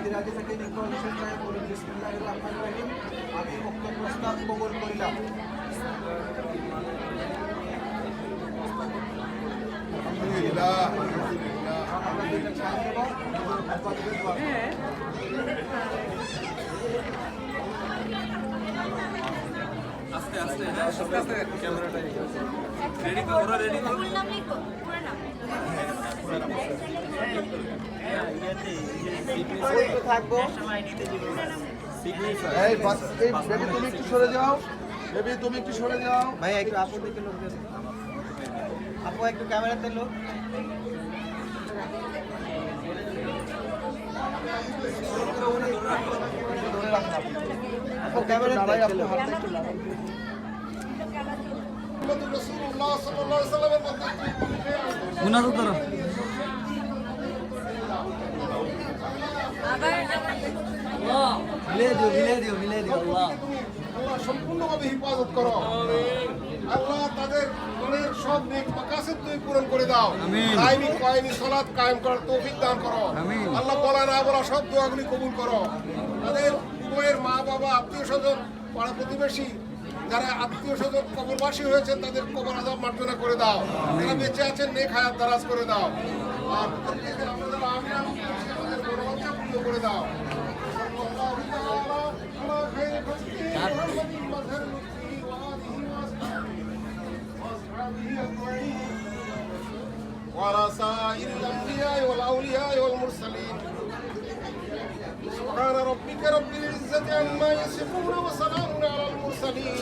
এদের আগে থেকে ইকবাল হোসেন সাহেব বলেন বিসমিল্লাহির রহমানির রহিম, আমি উক্ত প্রস্তাব কবুল করিলাম। আলহামদুলিল্লাহ, আলহামদুলিল্লাহ। আমরা দুইটা ছাড় দেব, আপনাদের দোয়া। আস্তে আস্তে, হ্যাঁ আস্তে আস্তে ক্যামেরাটা রেডি করো, ওরা রেডি করো। ফুল নাম লিখো, পুরো নাম। থাকবো। এই বেবি তুমি একটু সরে যাও, বেবি তুমি একটু সরে যাও। ভাই একটু আপুর দিকে লোক দেন, আপু একটু ক্যামেরাতে লোক। ধরে রাখুন আপনি। আপু ক্যামেরাতে দাঁড়াই, আপনি লোক। হাতটা একটু লাগান। রাসূলুল্লাহ সাল্লাল্লাহু আলাইহি ওয়াসাল্লামের মধ্যে মুনাজাত করো। আবার মিলে দিও আল্লাহ। আল্লাহ সম্পূর্ণভাবে হিফাজত করো। আল্লাহ তাদের মনের সব নেক মাকাসিদ তুমি পূরণ করে দাও। দাইমি কায়েমি সালাত কায়েম করার তৌফিক দান করো। আল্লাহ বলা না বলা সব দোয়াগুলি কবুল করো। তাদের উভয়ের মা বাবা আত্মীয় স্বজন পাড়া প্রতিবেশী যারা আত্মীয় স্বজন কবরবাসী হয়েছেন তাদের কবর আযাব মার্জনা করে দাও। যারা বেঁচে আছেন নেক হায়াত দারাজ করে দাও। আর প্রত্যেকের আমরা যারা আমিন আমিন করছি আমাদের মনোবাঞ্ছা পূর্ণ করে দাও। وعلى سائر الأنبياء والأولياء والمرسلين سبحان ربك رب العزة عما يصفون وسلام على المرسلين